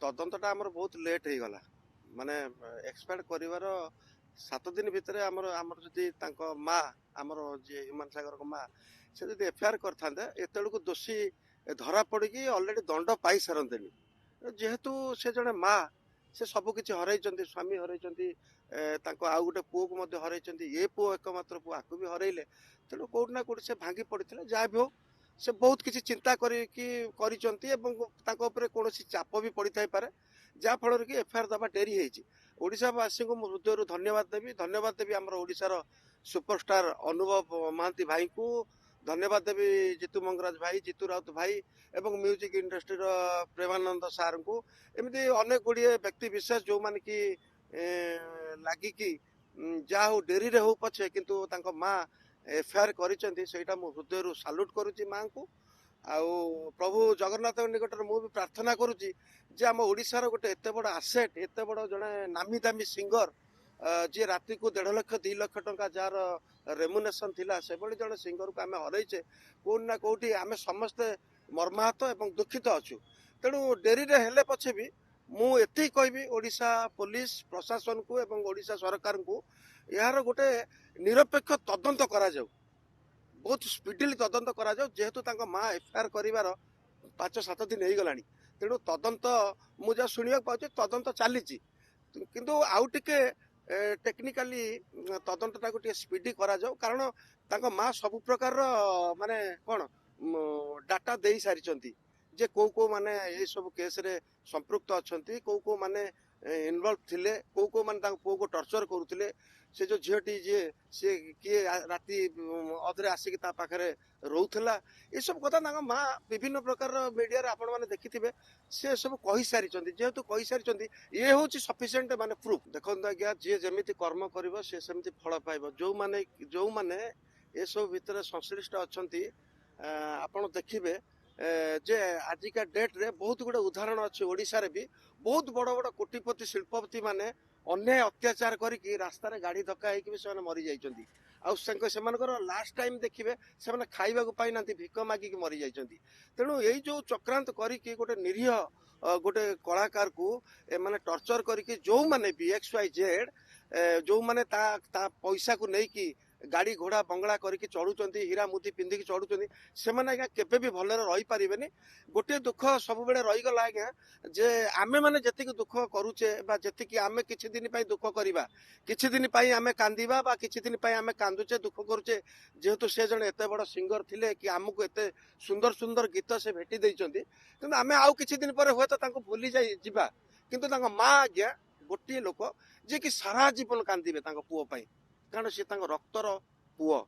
ତଦନ୍ତଟା ଆମର ବହୁତ ଲେଟ୍ ହେଇଗଲା। ମାନେ ଏକ୍ସପେକ୍ଟ କରିବାର 7 ଦିନ ଭିତରେ ଆମର ଆମର ଯଦି ତାଙ୍କ ମା ଆମର ଯିଏ ହ୍ୟୁମାନ ସାଗରଙ୍କ ମା ସେ ଯଦି ଏଫଆଇଆର କରିଥାନ୍ତେ ଏତେବେଳକୁ ଦୋଷୀ ଧରା ପଡ଼ିକି ଅଲରେଡି ଦଣ୍ଡ ପାଇସାରନ୍ତେଣି। ଯେହେତୁ ସେ ଜଣେ ମା, ସେ ସବୁ କିଛି ହରାଇଛନ୍ତି, ସ୍ୱାମୀ ହରାଇଛନ୍ତି, ତାଙ୍କ ଆଉ ଗୋଟେ ପୁଅକୁ ମଧ୍ୟ ହରାଇଛନ୍ତି, ଏ ପୁଅ ଏକମାତ୍ର ପୁଅ ଆକୁ ବି ହରାଇଲେ। ତେଣୁ କୋଉଠି ନା କୋଉଠି ସେ ଭାଙ୍ଗି ପଡ଼ିଥିଲେ। ଯାହା ବି ହଉ ସେ ବହୁତ କିଛି ଚିନ୍ତା କରିକି କରିଛନ୍ତି ଏବଂ ତାଙ୍କ ଉପରେ କୌଣସି ଚାପ ବି ପଡ଼ିଥାଇପାରେ, ଯାହାଫଳରେ କି ଏଫଆଇଆର ଦେବା ଡେରି ହେଇଛି। ଓଡ଼ିଶାବାସୀଙ୍କୁ ମୁଁ ହୃଦୟରୁ ଧନ୍ୟବାଦ ଦେବି ଆମର ଓଡ଼ିଶାର ସୁପରଷ୍ଟାର ଅନୁଭବ ମହାନ୍ତି ଭାଇଙ୍କୁ, ଧନ୍ୟବାଦ ଦେବି ଜିତୁ ମଙ୍ଗରାଜ ଭାଇ, ଜିତୁ ରାଉତ ଭାଇ ଏବଂ ମ୍ୟୁଜିକ ଇଣ୍ଡଷ୍ଟ୍ରିର ପ୍ରେମାନନ୍ଦ ସାର୍ଙ୍କୁ। ଏମିତି ଅନେକ ଗୁଡ଼ିଏ ବ୍ୟକ୍ତି ବିଶେଷ ଯେଉଁମାନେ କି ଲାଗିକି ଯାହା ହଉ ଡେରିରେ ହଉ ପଛେ କିନ୍ତୁ ତାଙ୍କ ମା ଏଫଆଇଆର କରିଛନ୍ତି, ସେଇଟା ମୁଁ ହୃଦୟରୁ ସାଲ୍ୟୁଟ କରୁଛି ମାଙ୍କୁ। ଆଉ ପ୍ରଭୁ ଜଗନ୍ନାଥଙ୍କ ନିକଟରେ ମୁଁ ବି ପ୍ରାର୍ଥନା କରୁଛି ଯେ ଆମ ଓଡ଼ିଶାର ଗୋଟେ ଏତେ ବଡ଼ ଆସେଟ୍, ଏତେ ବଡ଼ ଜଣେ ନାମୀ ଦାମୀ ସିଙ୍ଗର, ଯିଏ ରାତିକୁ 1.5 ଲକ୍ଷ 2 ଲକ୍ଷ ଟଙ୍କା ଯାହାର ରେମୁନେସନ୍ ଥିଲା, ସେଭଳି ଜଣେ ସିଙ୍ଗରକୁ ଆମେ ହରାଇଛେ। କୋଉଠି ନା କୋଉଠି ଆମେ ସମସ୍ତେ ମର୍ମାହତ ଏବଂ ଦୁଃଖିତ ଅଛୁ। ତେଣୁ ଡେରିରେ ହେଲେ ପଛେ ବି ମୁଁ ଏତିକି କହିବି ଓଡ଼ିଶା ପୋଲିସ ପ୍ରଶାସନକୁ ଏବଂ ଓଡ଼ିଶା ସରକାରଙ୍କୁ, ଏହାର ଗୋଟେ ନିରପେକ୍ଷ ତଦନ୍ତ କରାଯାଉ, ବହୁତ ସ୍ପିଡିଲି ତଦନ୍ତ କରାଯାଉ। ଯେହେତୁ ତାଙ୍କ ମା ଏଫଆଇଆର କରିବାର 5-7 ଦିନ ହେଇଗଲାଣି, ତେଣୁ ତଦନ୍ତ ମୁଁ ଯାହା ଶୁଣିବାକୁ ପାଉଛି ତଦନ୍ତ ଚାଲିଛି, କିନ୍ତୁ ଆଉ ଟିକେ ଟେକ୍ନିକାଲି ତଦନ୍ତଟାକୁ ଟିକେ ସ୍ପିଡି କରାଯାଉ। କାରଣ ତାଙ୍କ ମା ସବୁ ପ୍ରକାରର ମାନେ କ'ଣ ଡାଟା ଦେଇ ସାରିଛନ୍ତି ଯେ କୋଉ ମାନେ ଏସବୁ କେସ୍ରେ ସମ୍ପୃକ୍ତ ଅଛନ୍ତି, କୋଉ ମାନେ ଇନଭଲ୍ଭ ଥିଲେ, କୋଉ ମାନେ ତାଙ୍କ ପୁଅକୁ ଟର୍ଚର କରୁଥିଲେ, ସେ ଯେଉଁ ଝିଅଟି ଯିଏ ସିଏ କିଏ ରାତି ଅଧରେ ଆସିକି ତା ପାଖରେ ରହୁଥିଲା, ଏସବୁ କଥା ତାଙ୍କ ମା ବିଭିନ୍ନ ପ୍ରକାରର ମିଡ଼ିଆରେ ଆପଣମାନେ ଦେଖିଥିବେ ସେ ସବୁ କହିସାରିଛନ୍ତି। ଯେହେତୁ କହିସାରିଛନ୍ତି, ଇଏ ହେଉଛି ସଫିସିଏଣ୍ଟ ମାନେ ପ୍ରୁଫ୍। ଦେଖନ୍ତୁ ଆଜ୍ଞା, ଯିଏ ଯେମିତି କର୍ମ କରିବ ସେ ସେମିତି ଫଳ ପାଇବ। ଯେଉଁମାନେ ଏସବୁ ଭିତରେ ସଂଶ୍ଳିଷ୍ଟ ଅଛନ୍ତି, ଆପଣ ଦେଖିବେ ଯେ ଆଜିକା ଡେଟ୍ରେ ବହୁତ ଗୁଡ଼େ ଉଦାହରଣ ଅଛି। ଓଡ଼ିଶାରେ ବି ବହୁତ ବଡ଼ ବଡ଼ କୋଟିପତି ଶିଳ୍ପପତି ମାନେ ଅନ୍ୟାୟ ଅତ୍ୟାଚାର କରିକି ରାସ୍ତାରେ ଗାଡ଼ି ଧକ୍କା ହେଇକି ବି ସେମାନେ ମରିଯାଇଛନ୍ତି। ଆଉ ସେମାନଙ୍କର ଲାଷ୍ଟ ଟାଇମ୍ ଦେଖିବେ ସେମାନେ ଖାଇବାକୁ ପାଇନାହାନ୍ତି, ଭିକ ମାଗିକି ମରିଯାଇଛନ୍ତି। ତେଣୁ ଏଇ ଯେଉଁ ଚକ୍ରାନ୍ତ କରିକି ଗୋଟେ ନିରୀହ ଗୋଟେ କଳାକାରକୁ ଏମାନେ ଟର୍ଚର କରିକି ଯେଉଁମାନେ ବି XYZ ଯେଉଁମାନେ ତା ପଇସାକୁ ନେଇକି ଗାଡ଼ି ଘୋଡ଼ା ବଙ୍ଗଳା କରିକି ଚଢୁଛନ୍ତି, ହୀରା ମୁଦି ପିନ୍ଧିକି ଚଢୁଛନ୍ତି, ସେମାନେ ଆଜ୍ଞା କେବେ ବି ଭଲରେ ରହିପାରିବେନି। ଗୋଟିଏ ଦୁଃଖ ସବୁବେଳେ ରହିଗଲା ଆଜ୍ଞା, ଯେ ଆମେ ମାନେ ଯେତିକି ଦୁଃଖ କରୁଛେ ବା ଯେତିକି ଆମେ କିଛି ଦିନ ପାଇଁ ଦୁଃଖ କରିବା, କିଛି ଦିନ ପାଇଁ ଆମେ କାନ୍ଦିବା ବା କିଛି ଦିନ ପାଇଁ ଆମେ କାନ୍ଦୁଛେ ଦୁଃଖ କରୁଛେ, ଯେହେତୁ ସେ ଜଣେ ଏତେ ବଡ଼ ସିଙ୍ଗର ଥିଲେ କି ଆମକୁ ଏତେ ସୁନ୍ଦର ସୁନ୍ଦର ଗୀତ ସେ ଭେଟି ଦେଇଛନ୍ତି, କିନ୍ତୁ ଆମେ ଆଉ କିଛି ଦିନ ପରେ ହୁଏତ ତାଙ୍କୁ ଭୁଲି ଯିବା। କିନ୍ତୁ ତାଙ୍କ ମା ଆଜ୍ଞା ଗୋଟିଏ ଲୋକ ଯିଏକି ସାରା ଜୀବନ କାନ୍ଦିବେ ତାଙ୍କ ପୁଅ ପାଇଁ, କାରଣ ସେ ତାଙ୍କ ରକ୍ତର ପୁଅ।